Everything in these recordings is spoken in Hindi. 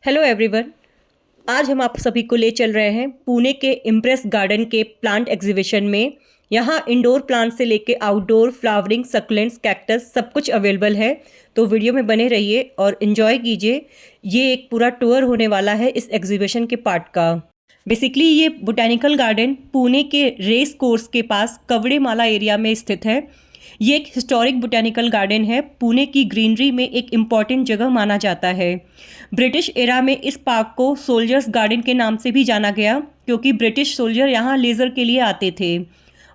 Hello everyone. आज हम आप सभी को ले चल रहे हैं पुणे के इम्प्रेस गार्डन के प्लांट एग्जीबिशन में। यहाँ इंडोर प्लांट से लेके आउटडोर फ्लावरिंग सक्लेंट्स कैक्टस सब कुछ अवेलेबल है। तो वीडियो में बने रहिए और इन्जॉय कीजिए। ये एक पूरा टूर होने वाला है इस एग्जीबिशन के पार्ट का। बेसिकली ये बोटैनिकल गार्डन पुणे के रेस कोर्स के पास कवड़ेमाला एरिया में स्थित है। ये एक हिस्टोरिक बोटैनिकल गार्डन है। पुणे की ग्रीनरी में एक इम्पॉर्टेंट जगह माना जाता है। ब्रिटिश एरा में इस पार्क को सोल्जर्स गार्डन के नाम से भी जाना गया, क्योंकि ब्रिटिश सोल्जर यहाँ लेज़र के लिए आते थे।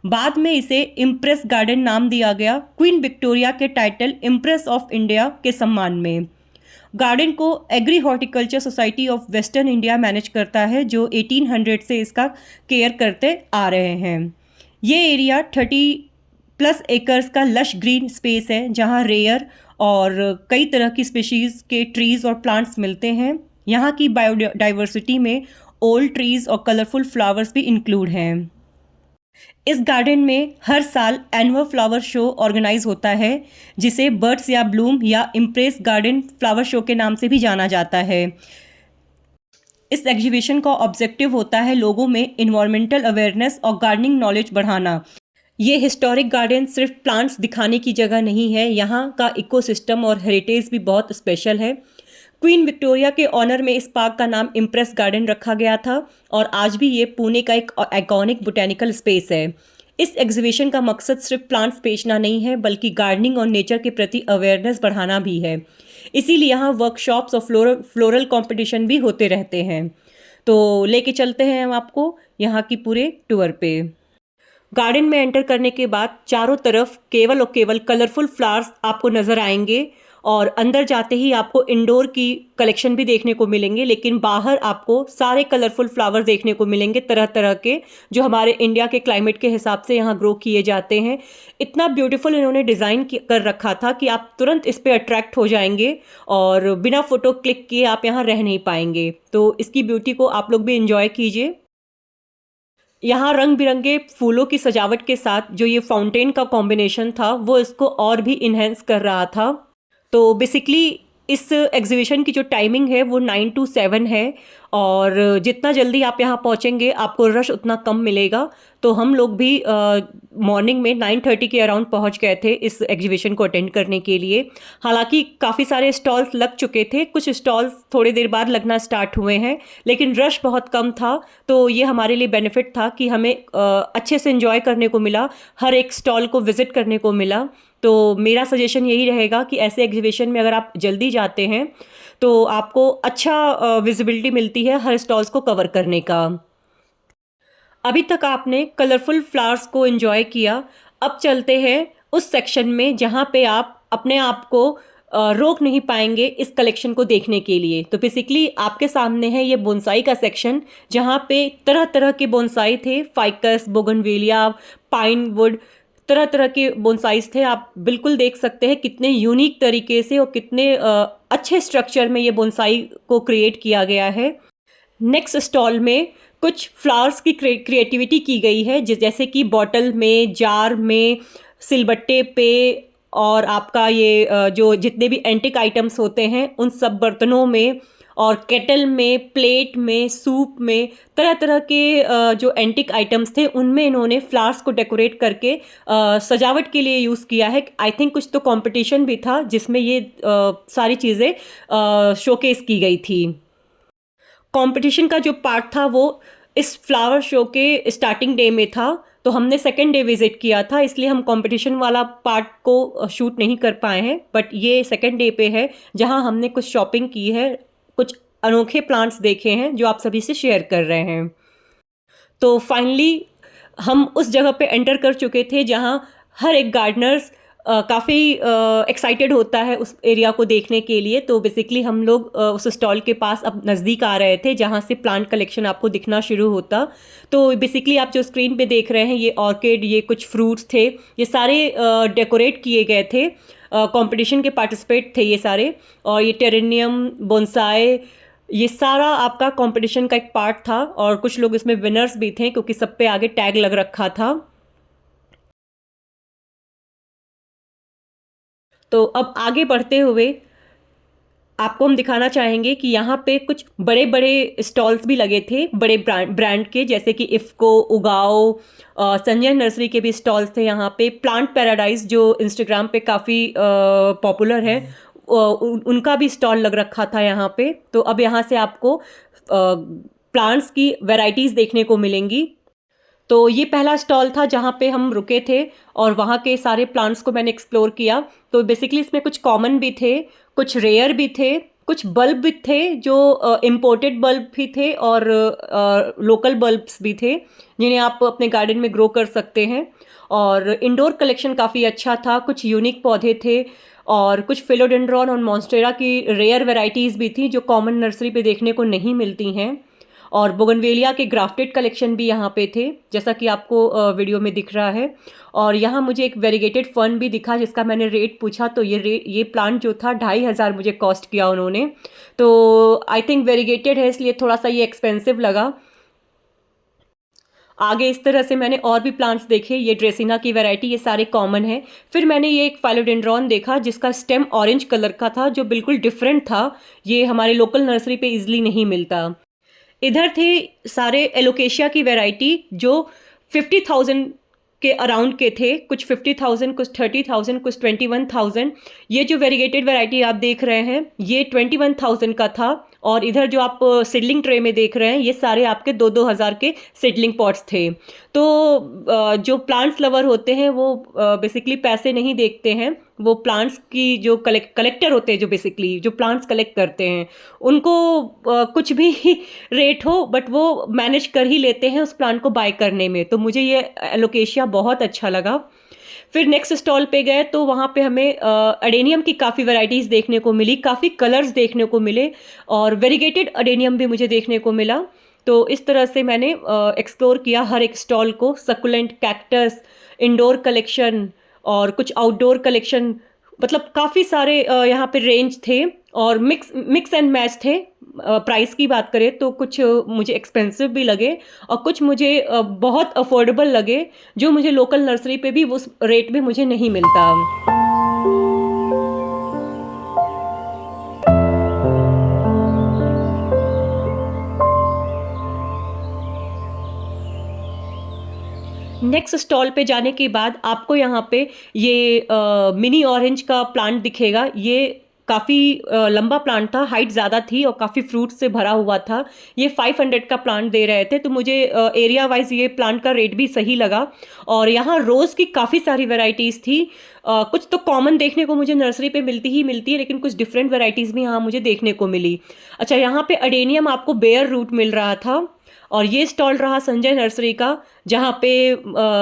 बाद में इसे इम्प्रेस गार्डन नाम दिया गया, क्वीन विक्टोरिया के टाइटल इम्प्रेस ऑफ इंडिया के सम्मान में। गार्डन को Agri Horticulture Society of Western India manage करता है, जो 1800 से इसका केयर करते आ रहे हैं। ये एरिया 30+ एकर्स का लश ग्रीन स्पेस है, जहाँ रेयर और कई तरह की स्पीशीज़ के ट्रीज़ और प्लांट्स मिलते हैं। यहाँ की बायोडाइवर्सिटी में ओल्ड ट्रीज़ और कलरफुल फ्लावर्स भी इंक्लूड हैं। इस गार्डन में हर साल एनुअल फ्लावर शो ऑर्गेनाइज होता है, जिसे बर्ड्स या ब्लूम या इम्प्रेस गार्डन फ्लावर शो के नाम से भी जाना जाता है। इस एग्जीबिशन का ऑब्जेक्टिव होता है लोगों में इन्वायरमेंटल अवेयरनेस और गार्डनिंग नॉलेज बढ़ाना। ये हिस्टोरिक गार्डन सिर्फ प्लांट्स दिखाने की जगह नहीं है, यहाँ का इकोसिस्टम और हेरिटेज भी बहुत स्पेशल है। क्वीन विक्टोरिया के ऑनर में इस पार्क का नाम इम्प्रेस गार्डन रखा गया था और आज भी ये पुणे का एक आइकॉनिक बोटैनिकल स्पेस है। इस एग्जीबिशन का मकसद सिर्फ प्लांट्स बेचना नहीं है, बल्कि गार्डनिंग और नेचर के प्रति अवेयरनेस बढ़ाना भी है। इसीलिए यहाँ वर्कशॉप्स और फ्लोरल कॉम्पिटिशन भी होते रहते हैं। तो लेके चलते हैं हम आपको यहाँ की पूरे टूर पे। गार्डन में एंटर करने के बाद चारों तरफ केवल और केवल कलरफुल फ्लावर्स आपको नज़र आएंगे, और अंदर जाते ही आपको इंडोर की कलेक्शन भी देखने को मिलेंगे, लेकिन बाहर आपको सारे कलरफुल फ्लावर देखने को मिलेंगे, तरह तरह के, जो हमारे इंडिया के क्लाइमेट के हिसाब से यहाँ ग्रो किए जाते हैं। इतना ब्यूटीफुल इन्होंने डिज़ाइन कर रखा था कि आप तुरंत इस पर अट्रैक्ट हो जाएंगे और बिना फ़ोटो क्लिक किए आप यहाँ रह नहीं पाएंगे। तो इसकी ब्यूटी को आप लोग भी इंजॉय कीजिए। यहाँ रंग बिरंगे फूलों की सजावट के साथ जो ये फाउंटेन का कॉम्बिनेशन था, वो इसको और भी इन्हेंस कर रहा था। तो बेसिकली इस एग्जीबिशन की जो टाइमिंग है वो 9 to 7 है, और जितना जल्दी आप यहाँ पहुँचेंगे आपको रश उतना कम मिलेगा। तो हम लोग भी मॉर्निंग में 9:30 के अराउंड पहुँच गए थे इस एग्जीबिशन को अटेंड करने के लिए। हालांकि काफ़ी सारे स्टॉल्स लग चुके थे, कुछ स्टॉल्स थोड़ी देर बाद लगना स्टार्ट हुए हैं, लेकिन रश बहुत कम था। तो ये हमारे लिए बेनिफिट था कि हमें अच्छे से एंजॉय करने को मिला, हर एक स्टॉल को विज़िट करने को मिला। तो मेरा सजेशन यही रहेगा कि ऐसे एग्जीबिशन में अगर आप जल्दी जाते हैं तो आपको अच्छा विजिबिलिटी मिलती है हर स्टॉल्स को कवर करने का। अभी तक आपने कलरफुल फ्लावर्स को एंजॉय किया, अब चलते हैं उस सेक्शन में जहाँ पे आप अपने आप को रोक नहीं पाएंगे इस कलेक्शन को देखने के लिए। तो बेसिकली आपके सामने है ये बोनसाई का सेक्शन, जहाँ पे तरह तरह के बोनसाई थे, फाइकस, बोगनवेलिया, पाइन वुड, तरह तरह के बोनसाइज थे। आप बिल्कुल देख सकते हैं कितने यूनिक तरीके से और कितने अच्छे स्ट्रक्चर में ये बोनसाई को क्रिएट किया गया है। नेक्स्ट स्टॉल में कुछ फ्लावर्स की क्रिएटिविटी की गई है, जैसे कि बॉटल में, जार में, सिलबट्टे पे, और आपका ये जो जितने भी एंटिक आइटम्स होते हैं उन सब बर्तनों में, और केटल में, प्लेट में, सूप में, तरह तरह के जो एंटिक आइटम्स थे उनमें इन्होंने फ्लावर्स को डेकोरेट करके सजावट के लिए यूज़ किया है। आई थिंक कुछ तो कंपटीशन भी था जिसमें ये सारी चीज़ें शोकेस की गई थी। कंपटीशन का जो पार्ट था वो इस फ्लावर शो के स्टार्टिंग डे में था, तो हमने सेकेंड डे विज़िट किया था, इसलिए हम कंपटीशन वाला पार्ट को शूट नहीं कर पाए हैं। बट ये सेकेंड डे पे है, जहां हमने कुछ शॉपिंग की है, कुछ अनोखे प्लांट्स देखे हैं जो आप सभी से शेयर कर रहे हैं। तो फाइनली हम उस जगह पे एंटर कर चुके थे जहां हर एक गार्डनर्स काफ़ी एक्साइटेड होता है उस एरिया को देखने के लिए। तो बेसिकली हम लोग उस स्टॉल के पास अब नज़दीक आ रहे थे जहाँ से प्लांट कलेक्शन आपको दिखना शुरू होता। तो बेसिकली आप जो स्क्रीन पे देख रहे हैं ये ऑर्किड, ये कुछ फ्रूट्स थे, ये सारे डेकोरेट किए गए थे, कंपटीशन के पार्टिसिपेट थे ये सारे। और ये टेरेनियम, बोनसाई, ये सारा आपका कंपटीशन का एक पार्ट था, और कुछ लोग इसमें विनर्स भी थे क्योंकि सब पे आगे टैग लग रखा था। तो अब आगे बढ़ते हुए आपको हम दिखाना चाहेंगे कि यहाँ पे कुछ बड़े बड़े स्टॉल्स भी लगे थे बड़े ब्रांड के, जैसे कि इफ़को, उगाओ, संजय नर्सरी के भी स्टॉल्स थे यहाँ पे। प्लांट पैराडाइज जो इंस्टाग्राम पे काफ़ी पॉपुलर है, उनका भी स्टॉल लग रखा था यहाँ पे। तो अब यहाँ से आपको प्लांट्स की वैरायटीज़ देखने को मिलेंगी। तो ये पहला स्टॉल था जहाँ पे हम रुके थे और वहाँ के सारे प्लांट्स को मैंने एक्सप्लोर किया। तो बेसिकली इसमें कुछ कॉमन भी थे, कुछ रेयर भी थे, कुछ बल्ब भी थे जो इम्पोर्टेड बल्ब भी थे, और लोकल बल्ब्स भी थे जिन्हें आप अपने गार्डन में ग्रो कर सकते हैं। और इंडोर कलेक्शन काफ़ी अच्छा था, कुछ यूनिक पौधे थे और कुछ फिलोडेंड्रॉन और मॉन्स्टेरा की रेयर वैरायटीज़ भी थी जो कॉमन नर्सरी पे देखने को नहीं मिलती हैं। और बोगनवेलिया के ग्राफ्टेड कलेक्शन भी यहाँ पे थे, जैसा कि आपको वीडियो में दिख रहा है। और यहाँ मुझे एक वेरीगेटेड फर्न भी दिखा जिसका मैंने रेट पूछा, तो ये प्लांट जो था 2500 मुझे कॉस्ट किया उन्होंने। तो आई थिंक वेरीगेटेड है इसलिए थोड़ा सा ये एक्सपेंसिव लगा। आगे इस तरह से मैंने और भी प्लांट्स देखे, ये ड्रेसिना की वैरायटी, ये सारे कॉमन है। फिर मैंने ये एक फाइलोडेंड्रॉन देखा जिसका स्टेम ऑरेंज कलर का था जो बिल्कुल डिफरेंट था, ये हमारे लोकल नर्सरी पे इजीली नहीं मिलता। इधर थे सारे एलोकेशिया की वैरायटी जो 50,000 के अराउंड के थे, कुछ 50,000, कुछ 30,000, कुछ 21,000। ये जो वेरीगेटेड वैरायटी आप देख रहे हैं ये 21,000 का था। और इधर जो आप सीडलिंग ट्रे में देख रहे हैं ये सारे आपके 2-2 हज़ार के सीडलिंग पॉट्स थे। तो जो प्लांट्स लवर होते हैं वो बेसिकली पैसे नहीं देखते हैं, वो प्लांट्स की जो कलेक्टर होते हैं, जो बेसिकली जो प्लांट्स कलेक्ट करते हैं उनको कुछ भी रेट हो बट वो मैनेज कर ही लेते हैं उस प्लांट को बाय करने में। तो मुझे ये एलोकेशिया बहुत अच्छा लगा। फिर नेक्स्ट स्टॉल पे गए तो वहाँ पे हमें अडेनियम की काफ़ी वैरायटीज़ देखने को मिली, काफ़ी कलर्स देखने को मिले और वेरीगेटेड अडेनियम भी मुझे देखने को मिला। तो इस तरह से मैंने एक्सप्लोर किया हर एक स्टॉल को, सक्युलेंट, कैक्टस, इंडोर कलेक्शन और कुछ आउटडोर कलेक्शन, मतलब काफ़ी सारे यहाँ पे रेंज थे और मिक्स एंड मैच थे। प्राइस की बात करें तो कुछ मुझे एक्सपेंसिव भी लगे और कुछ मुझे बहुत अफोर्डेबल लगे जो मुझे लोकल नर्सरी पे भी उस रेट में मुझे नहीं मिलता। नेक्स्ट स्टॉल पे जाने के बाद आपको यहाँ पे ये मिनी ऑरेंज का प्लांट दिखेगा। ये काफ़ी लंबा प्लांट था, हाइट ज़्यादा थी और काफ़ी फ्रूट से भरा हुआ था। ये 500 का प्लांट दे रहे थे, तो मुझे एरिया वाइज ये प्लांट का रेट भी सही लगा। और यहाँ रोज़ की काफ़ी सारी वैरायटीज़ थी। कुछ तो कॉमन देखने को मुझे नर्सरी पे मिलती है, लेकिन कुछ डिफरेंट वैरायटीज़ भी यहाँ मुझे देखने को मिली। अच्छा, यहाँ पे अडेनियम आपको बेयर रूट मिल रहा था। और ये स्टॉल रहा संजय नर्सरी का, जहाँ पे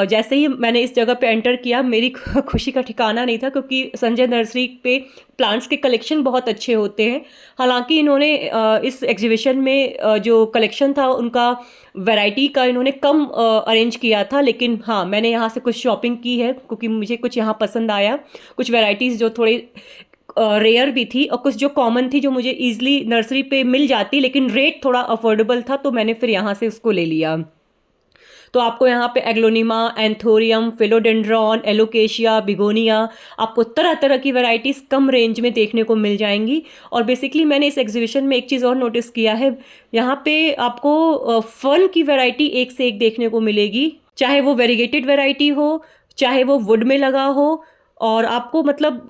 जैसे ही मैंने इस जगह पे एंटर किया मेरी खुशी का ठिकाना नहीं था, क्योंकि संजय नर्सरी पे प्लांट्स के कलेक्शन बहुत अच्छे होते हैं। हालांकि इन्होंने इस एग्जीबिशन में जो कलेक्शन था उनका वैरायटी का इन्होंने कम अरेंज किया था, लेकिन हाँ मैंने यहाँ से कुछ शॉपिंग की है क्योंकि मुझे कुछ यहाँ पसंद आया। कुछ वैरायटीज़ जो थोड़े रेयर भी थी और कुछ जो कॉमन थी जो मुझे ईजिली नर्सरी पे मिल जाती, लेकिन रेट थोड़ा अफोर्डेबल था, तो मैंने फिर यहाँ से उसको ले लिया। तो आपको यहाँ पे aglaonema, anthurium, philodendron, alocasia, begonia, आपको तरह तरह की वैरायटीज़ कम रेंज में देखने को मिल जाएंगी। और बेसिकली मैंने इस एग्जीबिशन में एक चीज़ और नोटिस किया है, यहाँ पे आपको फर्न की वैरायटी एक से एक देखने को मिलेगी, चाहे वो वेरीगेटेड वैरायटी हो, चाहे वो वुड में लगा हो। और आपको मतलब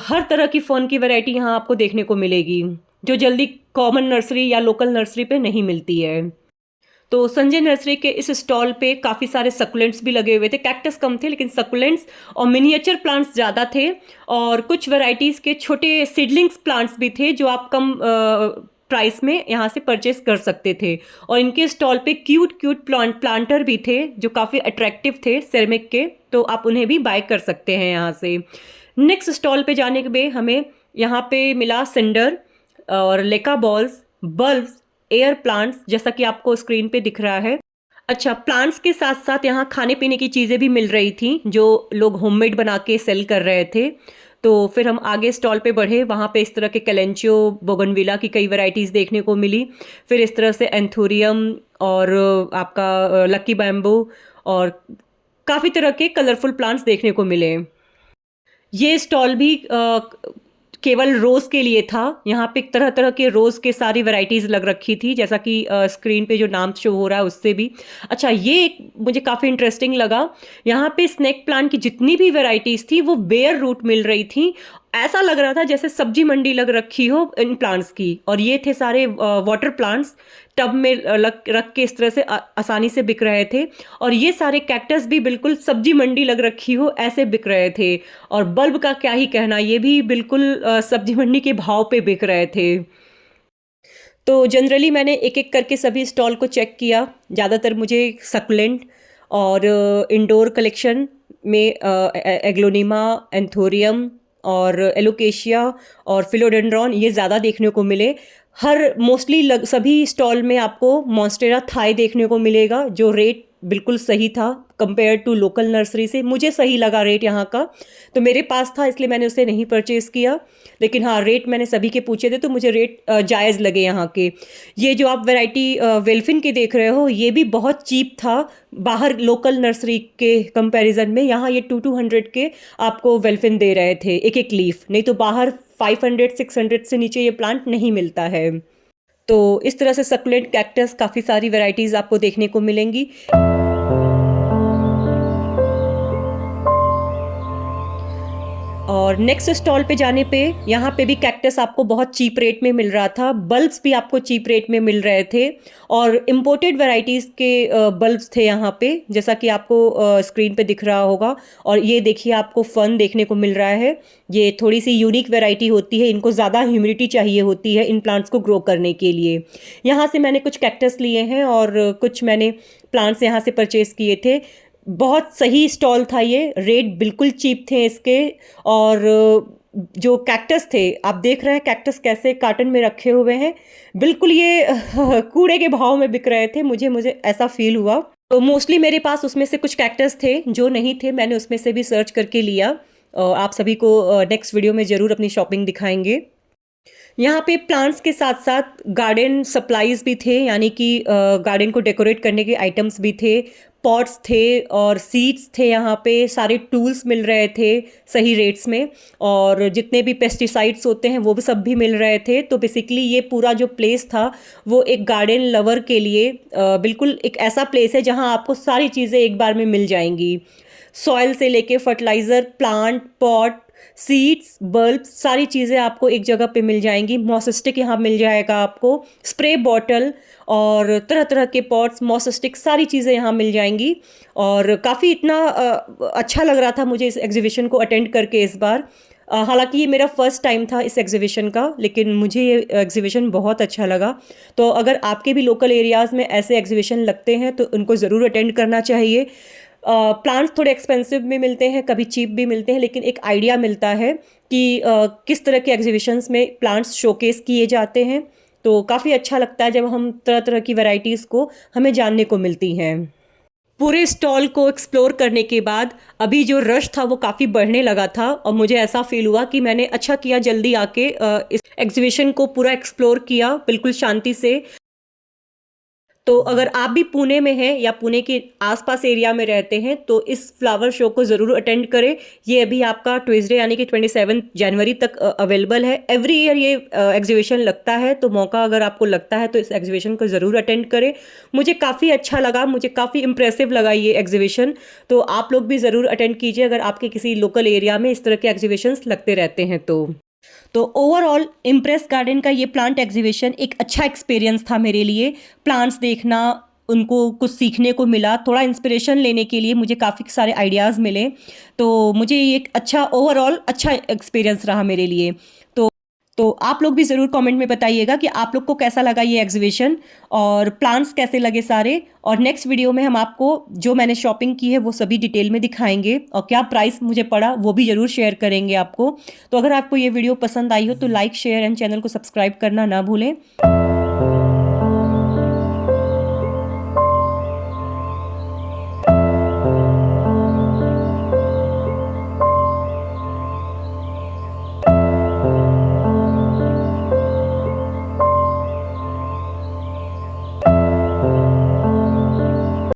हर तरह की फर्न की वैरायटी यहाँ आपको देखने को मिलेगी जो जल्दी कॉमन नर्सरी या लोकल नर्सरी पे नहीं मिलती है। तो संजय नर्सरी के इस स्टॉल पे काफ़ी सारे सक्युलेंट्स भी लगे हुए थे, कैक्टस कम थे लेकिन सक्युलेंट्स और मिनिएचर प्लांट्स ज़्यादा थे। और कुछ वैरायटीज़ के छोटे सीडलिंग्स प्लांट्स भी थे जो आप कम प्राइस में यहाँ से परचेस कर सकते थे। और इनके स्टॉल पे क्यूट प्लांटर भी थे जो काफ़ी अट्रैक्टिव थे सेरेमिक के, तो आप उन्हें भी बाय कर सकते हैं यहाँ से। नेक्स्ट स्टॉल पे जाने के बाद हमें यहाँ पे मिला सिंडर और लेका बॉल्स, बल्ब्स, एयर प्लांट्स, जैसा कि आपको स्क्रीन पे दिख रहा है। अच्छा, प्लांट्स के साथ साथ यहाँ खाने पीने की चीज़ें भी मिल रही थी जो लोग होममेड बना के सेल कर रहे थे। तो फिर हम आगे स्टॉल पे बढ़े, वहाँ पे इस तरह के कैलेंचियो, बोगनविला की कई वैरायटीज़ देखने को मिली। फिर इस तरह से एंथोरियम और आपका लकी बैम्बू और काफ़ी तरह के कलरफुल प्लांट्स देखने को मिले। ये स्टॉल भी केवल रोज़ के लिए था। यहाँ पे तरह तरह के रोज़ के सारी वैरायटीज़ लग रखी थी, जैसा कि स्क्रीन पे जो नाम शो हो रहा है उससे भी। अच्छा, ये एक मुझे काफ़ी इंटरेस्टिंग लगा। यहाँ पे स्नेक प्लांट की जितनी भी वैरायटीज़ थी वो बेयर रूट मिल रही थी। ऐसा लग रहा था जैसे सब्जी मंडी लग रखी हो इन प्लांट्स की। और ये थे सारे वाटर प्लांट्स, टब में रख के इस तरह से आसानी से बिक रहे थे। और ये सारे कैक्टस भी बिल्कुल सब्जी मंडी लग रखी हो ऐसे बिक रहे थे। और बल्ब का क्या ही कहना, ये भी बिल्कुल सब्जी मंडी के भाव पे बिक रहे थे। तो जनरली मैंने एक एक करके सभी स्टॉल को चेक किया। ज़्यादातर मुझे सक्लेंट और इंडोर कलेक्शन में एग्लोनिमा, एंथोरियम और एलोकेशिया और फिलोडेंड्रॉन ये ज़्यादा देखने को मिले। हर मोस्टली सभी स्टॉल में आपको मॉन्स्टेरा थाई देखने को मिलेगा, जो रेट बिल्कुल सही था कंपेयर टू लोकल नर्सरी से। मुझे सही लगा रेट यहाँ का, तो मेरे पास था इसलिए मैंने उसे नहीं परचेज़ किया। लेकिन हाँ, रेट मैंने सभी के पूछे थे तो मुझे रेट जायज़ लगे यहाँ के। ये जो आप वैरायटी वेल्फिन के देख रहे हो ये भी बहुत चीप था बाहर लोकल नर्सरी के कंपैरिजन में। यहाँ ये 200 के आपको वेल्फिन दे रहे थे एक एक लीफ, नहीं तो बाहर 500-600 से नीचे ये प्लांट नहीं मिलता है। तो इस तरह से सक्लेंट, कैक्टस काफ़ी सारी वैरायटीज़ आपको देखने को मिलेंगी। और नेक्स्ट स्टॉल पे जाने पे यहाँ पे भी कैक्टस आपको बहुत चीप रेट में मिल रहा था। बल्ब्स भी आपको चीप रेट में मिल रहे थे और इम्पोर्टेड वैरायटीज़ के बल्ब्स थे यहाँ पे, जैसा कि आपको स्क्रीन पे दिख रहा होगा। और ये देखिए आपको फन देखने को मिल रहा है। ये थोड़ी सी यूनिक वैरायटी होती है, इनको ज़्यादा ह्यूमिडिटी चाहिए होती है इन प्लांट्स को ग्रो करने के लिए। यहाँ से मैंने कुछ कैक्टस लिए हैं और कुछ मैंने प्लांट्स यहाँ से परचेज़ किए थे। बहुत सही स्टॉल था ये, रेट बिल्कुल चीप थे इसके। और जो कैक्टस थे आप देख रहे हैं कैक्टस कैसे कार्टन में रखे हुए हैं, बिल्कुल ये कूड़े के भाव में बिक रहे थे। मुझे ऐसा फील हुआ। तो मोस्टली मेरे पास उसमें से कुछ कैक्टस थे, जो नहीं थे मैंने उसमें से भी सर्च करके लिया। आप सभी को नेक्स्ट वीडियो में ज़रूर अपनी शॉपिंग दिखाएंगे। यहाँ पे प्लांट्स के साथ साथ गार्डन सप्लाईज भी थे, यानी कि गार्डन को डेकोरेट करने के आइटम्स भी थे, पॉट्स थे और सीड्स थे। यहाँ पे सारे टूल्स मिल रहे थे सही रेट्स में, और जितने भी पेस्टिसाइड्स होते हैं वो भी सब भी मिल रहे थे। तो बेसिकली ये पूरा जो प्लेस था वो एक गार्डन लवर के लिए बिल्कुल एक ऐसा प्लेस है जहाँ आपको सारी चीज़ें एक बार में मिल जाएंगी। सॉइल से लेके fertiliser, plant pot, seeds, bulb, सारी चीज़ें आपको एक जगह पे मिल जाएंगी। मॉसस्टिक यहाँ मिल जाएगा आपको, स्प्रे बॉटल और तरह तरह के पॉट्स, मॉसस्टिक, सारी चीज़ें यहाँ मिल जाएंगी। और काफ़ी इतना अच्छा लग रहा था मुझे इस एग्जीबिशन को अटेंड करके इस बार। हालांकि ये मेरा फर्स्ट टाइम था इस एग्जीबिशन का, लेकिन मुझे ये एग्जीबिशन बहुत अच्छा लगा। तो अगर आपके भी लोकल एरियाज़ में ऐसे एग्जीबिशन लगते हैं तो उनको ज़रूर अटेंड करना चाहिए। प्लांट्स थोड़े एक्सपेंसिव भी मिलते हैं, कभी चीप भी मिलते हैं, लेकिन एक आइडिया मिलता है कि किस तरह के एग्जीबिशंस में प्लांट्स शोकेस किए जाते हैं। तो काफ़ी अच्छा लगता है जब हम तरह तरह की वैरायटीज़ को हमें जानने को मिलती हैं। पूरे स्टॉल को एक्सप्लोर करने के बाद अभी जो रश था वो काफ़ी बढ़ने लगा था, और मुझे ऐसा फील हुआ कि मैंने अच्छा किया जल्दी आके इस एग्जीबिशन को पूरा एक्सप्लोर किया बिल्कुल शांति से। तो अगर आप भी पुणे में हैं या पुणे के आसपास एरिया में रहते हैं तो इस फ्लावर शो को ज़रूर अटेंड करें। ये अभी आपका ट्यूसडे यानी कि 27 जनवरी तक अवेलेबल है। एवरी ईयर ये एग्जीबिशन लगता है, तो मौका अगर आपको लगता है तो इस एग्जीबिशन को ज़रूर अटेंड करें। मुझे काफ़ी अच्छा लगा, मुझे काफ़ी इंप्रेसिव लगा ये एग्जीबिशन। तो आप लोग भी ज़रूर अटेंड कीजिए अगर आपके किसी लोकल एरिया में इस तरह के एग्जीबिशंस लगते रहते हैं तो ओवरऑल इम्प्रेस गार्डन का ये प्लांट एग्जीबिशन एक अच्छा एक्सपीरियंस था मेरे लिए। प्लांट्स देखना, उनको कुछ सीखने को मिला, थोड़ा इंस्पिरेशन लेने के लिए मुझे काफ़ी सारे आइडियाज़ मिले। तो मुझे ये एक अच्छा ओवरऑल अच्छा एक्सपीरियंस रहा मेरे लिए। तो आप लोग भी ज़रूर कमेंट में बताइएगा कि आप लोग को कैसा लगा ये एग्जीबिशन और प्लान्स कैसे लगे सारे। और नेक्स्ट वीडियो में हम आपको जो मैंने शॉपिंग की है वो सभी डिटेल में दिखाएंगे, और क्या प्राइस मुझे पड़ा वो भी ज़रूर शेयर करेंगे आपको। तो अगर आपको ये वीडियो पसंद आई हो तो लाइक, शेयर एंड चैनल को सब्सक्राइब करना ना भूलें।